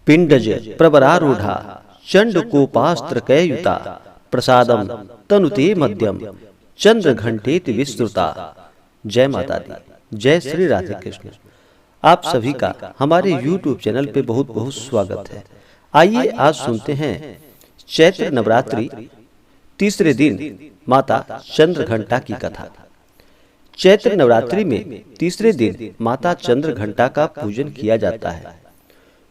पिंडज प्रवरारूढ़ा चंडकोपास्त्रकयुता प्रसादम तनुते मध्यम चंद्र घंटेति विस्तृता। जय माता दी, जय श्री राधे कृष्ण। आप सभी का हमारे YouTube चैनल पे बहुत बहुत स्वागत है। आइए आज सुनते हैं चैत्र नवरात्रि तीसरे दिन माता चंद्र घंटा की कथा। चैत्र नवरात्रि में तीसरे दिन माता चंद्र घंटा का पूजन किया जाता है।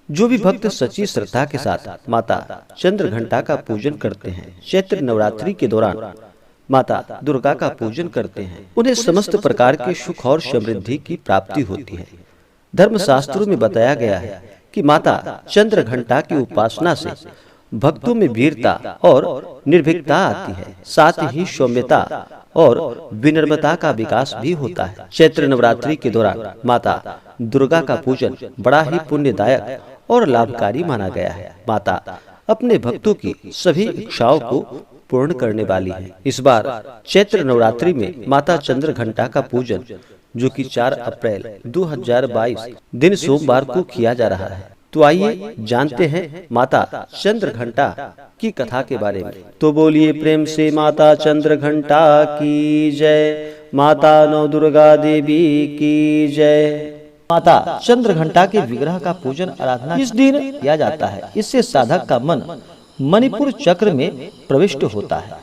जो भी भक्त सच्ची श्रद्धा के साथ माता चंद्र घंटा का पूजन करते हैं, चैत्र नवरात्रि के दौरान माता दुर्गा का पूजन करते हैं, उन्हें समस्त प्रकार के सुख और समृद्धि की प्राप्ति होती है। धर्मशास्त्रों में बताया गया है कि माता चंद्र घंटा की उपासना से भक्तों में वीरता और निर्भीकता आती है, साथ ही सौम्यता और विनम्रता का विकास भी होता है। चैत्र नवरात्रि के दौरान माता दुर्गा का पूजन बड़ा ही पुण्यदायक और लाभकारी माना गया है। माता अपने भक्तों की सभी इच्छाओं को पूर्ण करने वाली है। इस बार चैत्र नवरात्रि में माता चंद्र घंटा का पूजन, जो कि 4 अप्रैल 2022 दिन सोमवार को किया जा रहा है। तो आइए जानते हैं माता चंद्र घंटा की कथा के बारे में। तो बोलिए प्रेम से माता चंद्र घंटा की जय, माता नौ दुर्गा देवी की जय। माता चंद्र घंटा के विग्रह का पूजन आराधना इस दिन किया जाता है। इससे साधक का मन मणिपुर चक्र में प्रविष्ट होता है।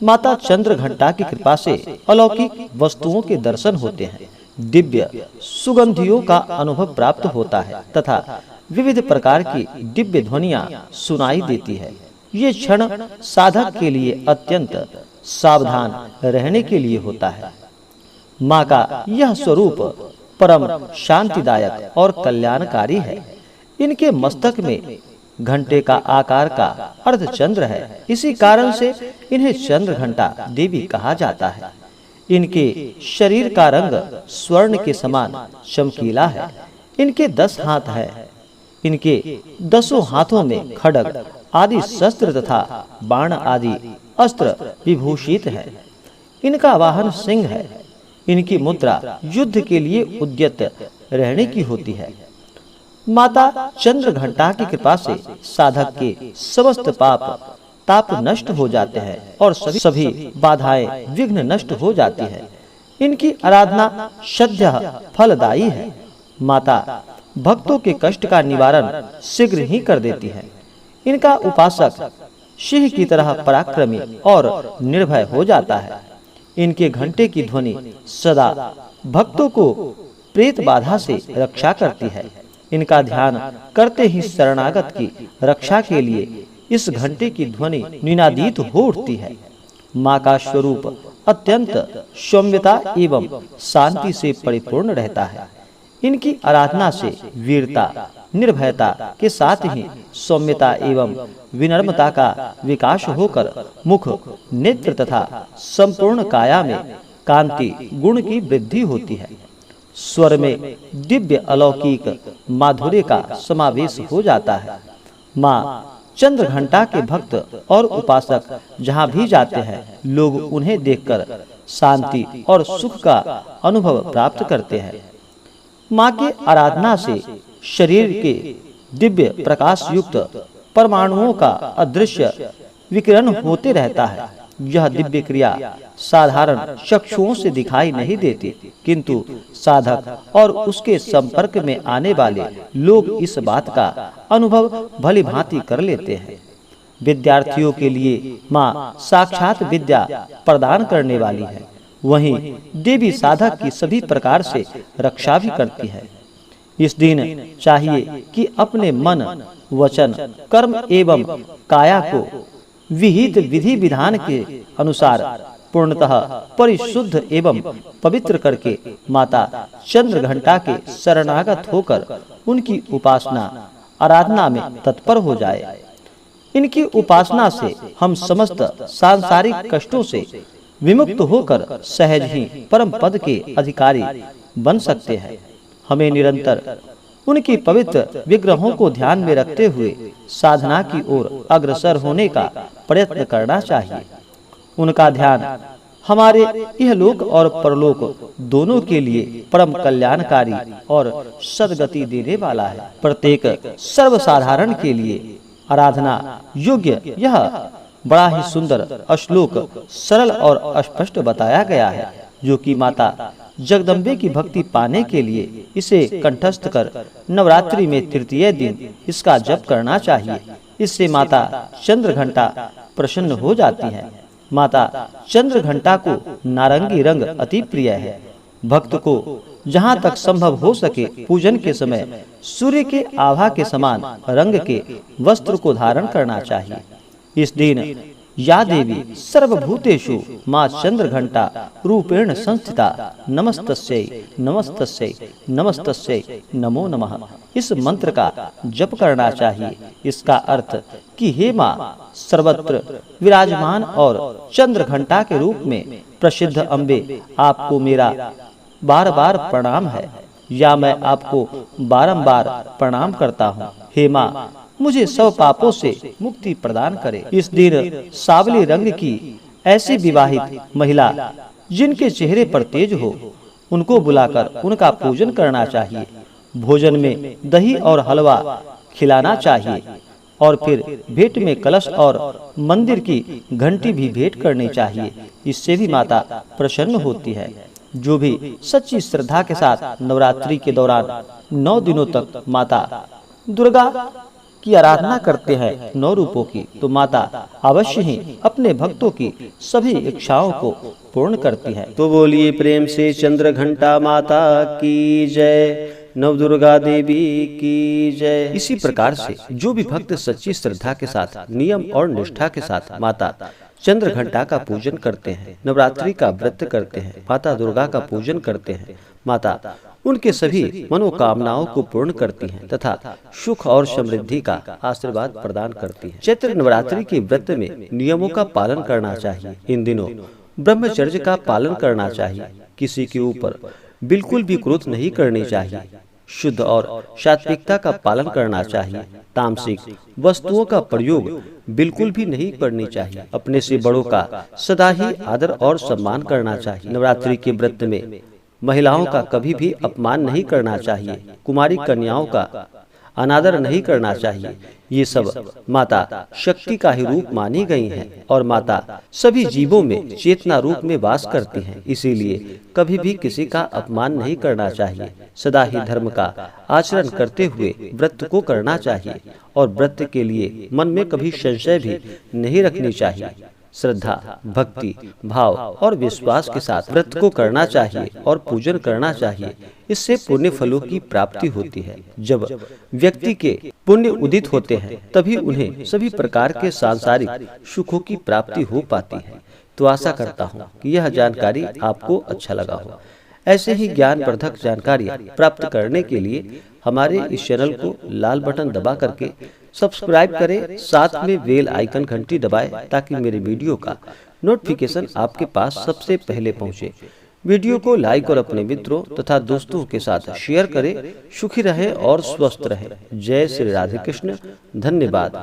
माता चंद्र घंटा की कृपा से अलौकिक वस्तुओं के दर्शन होते हैं, दिव्य सुगंधियों का अनुभव प्राप्त होता है तथा विविध प्रकार की दिव्य ध्वनियां सुनाई देती है। ये क्षण साधक के लिए अत्यंत सावधान रहने के लिए होता है। माँ का यह स्वरूप परम शांतिदायक और कल्याणकारी है। इनके मस्तक में घंटे का आकार का अर्धचंद्र है। इसी कारण से इन्हें चंद्र घंटा देवी कहा जाता है। इनके शरीर का रंग स्वर्ण के समान चमकीला है। इनके 10 हाथ है। इनके 10 हाथों में खड्ग आदि शस्त्र तथा बाण आदि अस्त्र विभूषित है। इनका वाहन सिंह है। इनकी मुद्रा युद्ध के लिए उद्यत रहने की होती है। माता चंद्र घंटा की कृपा से साधक के समस्त पाप ताप नष्ट हो जाते हैं और सभी बाधाएं विघ्न नष्ट हो जाती है। इनकी आराधना श्रद्धा फलदायी है। माता भक्तों के कष्ट का निवारण शीघ्र ही कर देती है। इनका उपासक सिंह की तरह पराक्रमी और निर्भय हो जाता है। इनके घंटे की ध्वनि सदा भक्तों को प्रेत बाधा से रक्षा करती है। इनका ध्यान करते ही शरणागत की रक्षा के लिए इस घंटे की ध्वनि निनादित हो उठती है। माँ का स्वरूप अत्यंत सौम्यता एवं शांति से परिपूर्ण रहता है। इनकी आराधना से वीरता निर्भयता के साथ ही सौम्यता एवं विनम्रता का विकास होकर मुख नेत्र तथा संपूर्ण काया में कांति गुण की वृद्धि होती है। स्वर में दिव्य अलौकिक माधुर्य का समावेश हो जाता है। माँ चंद्र घंटा के भक्त और उपासक जहाँ भी जाते हैं, लोग उन्हें देखकर शांति और सुख का अनुभव प्राप्त करते हैं। माँ के आराधना से शरीर के दिव्य प्रकाश युक्त परमाणुओं का अदृश्य विकिरण होते रहता है। यह दिव्य क्रिया साधारण चक्षुओं से दिखाई नहीं देती, किंतु साधक और उसके संपर्क में आने वाले लोग इस बात का अनुभव भली भांति कर लेते हैं। विद्यार्थियों के लिए माँ साक्षात विद्या प्रदान करने वाली है। वहीं देवी साधक की सभी प्रकार से रक्षा भी करती है। इस दिन चाहिए कि अपने मन वचन कर्म एवं काया को विहित विधि विधान के अनुसार पूर्णतः परिशुद्ध एवं पवित्र करके माता चंद्र घंटा के शरणागत होकर उनकी उपासना आराधना में तत्पर हो जाए। इनकी उपासना से हम समस्त सांसारिक कष्टों से विमुक्त होकर सहज ही परम पद के अधिकारी बन सकते हैं। हमें निरंतर उनकी पवित्र विग्रहों को ध्यान में रखते हुए साधना की ओर अग्रसर होने का प्रयत्न करना चाहिए। उनका ध्यान हमारे इहलोक और परलोक दोनों के लिए परम कल्याणकारी और सद्गति देने वाला है। प्रत्येक सर्वसाधारण के लिए आराधना योग्य यह बड़ा ही सुंदर श्लोक सरल और स्पष्ट बताया गया है, जो कि माता जगदम्बे की भक्ति पाने के लिए इसे कंठस्थ कर नवरात्रि में तृतीय दिन इसका जप करना चाहिए। इससे माता चंद्रघंटा प्रसन्न हो जाती है। माता चंद्रघंटा को नारंगी रंग अति प्रिय है। भक्त को जहाँ तक संभव हो सके पूजन के समय सूर्य के आभा के समान रंग के वस्त्र को धारण करना चाहिए। इस दिन या देवी सर्वभूतेषु मां चंद्रघंटा रूपेण संस्थिता नमस्तस्यै नमस्तस्यै नमस्तस्यै नमो नमः इस मंत्र का जप करना चाहिए। इसका अर्थ कि हे मां सर्वत्र विराजमान और चंद्रघंटा के रूप में प्रसिद्ध अम्बे, आपको मेरा बार बार प्रणाम है, या मैं आपको बारंबार प्रणाम करता हूँ। हे मां मुझे सब पापों से मुक्ति प्रदान करे। इस दिन सावली रंग की ऐसी विवाहित महिला जिनके चेहरे पर तेज हो, उनको बुलाकर उनका पूजन करना चाहिए। भोजन में दही और हलवा खिलाना चाहिए और फिर भेंट में कलश और मंदिर की घंटी भी भेंट करनी चाहिए। इससे भी माता प्रसन्न होती है। जो भी सच्ची श्रद्धा के साथ नवरात्रि के दौरान 9 दिनों तक माता दुर्गा की आराधना करते हैं 9 रूपों की, तो माता अवश्य ही अपने भक्तों की सभी इच्छाओं को पूर्ण करती है। तो बोलिए प्रेम से चंद्रघंटा माता की जय, नवदुर्गा देवी की जय। इसी प्रकार से जो भी भक्त सच्ची श्रद्धा के साथ नियम और निष्ठा के साथ माता चंद्रघंटा का पूजन करते हैं, नवरात्रि का व्रत करते हैं, माता दुर्गा का पूजन करते हैं, माता उनके सभी मनोकामनाओं को पूर्ण करती हैं तथा सुख और समृद्धि का आशीर्वाद प्रदान करती हैं। चैत्र नवरात्रि के व्रत में नियमों का पालन करना चाहिए। इन दिनों ब्रह्मचर्य का पालन करना चाहिए। किसी के ऊपर बिल्कुल भी क्रोध नहीं करनी चाहिए। शुद्ध और सात्विकता का पालन करना चाहिए। तामसिक वस्तुओं का प्रयोग बिल्कुल भी नहीं करनी चाहिए। अपने से बड़ों का सदा ही आदर और सम्मान करना चाहिए। नवरात्रि के व्रत में महिलाओं का कभी भी अपमान नहीं करना चाहिए। कुमारी कन्याओं का अनादर नहीं करना चाहिए। ये सब माता शक्ति का ही रूप मानी गई हैं और माता सभी जीवों में चेतना रूप में वास करती हैं। इसीलिए कभी भी किसी का अपमान नहीं करना चाहिए। सदा ही धर्म का आचरण करते हुए व्रत को करना चाहिए और व्रत के लिए मन में कभी संशय भी नहीं रखनी चाहिए। श्रद्धा, भक्ति, भाव और विश्वास के साथ व्रत को करना चाहिए और पूजन करना चाहिए। इससे पुण्य फलों की प्राप्ति होती है। जब व्यक्ति के पुण्य उदित होते हैं तभी उन्हें सभी प्रकार के सांसारिक सुखों की प्राप्ति हो पाती है। तो आशा करता हूँ कि यह जानकारी आपको अच्छा लगा हो। ऐसे ही ज्ञानवर्धक जानकारियाँ प्राप्त करने के लिए हमारे इस चैनल को लाल बटन दबा करके सब्सक्राइब करें, साथ में बेल आइकन घंटी दबाएं ताकि मेरे वीडियो का नोटिफिकेशन आपके पास सबसे पहले पहुंचे। वीडियो को लाइक और अपने मित्रों तथा दोस्तों के साथ शेयर करें। सुखी रहें और स्वस्थ रहें। जय श्री राधे कृष्ण। धन्यवाद।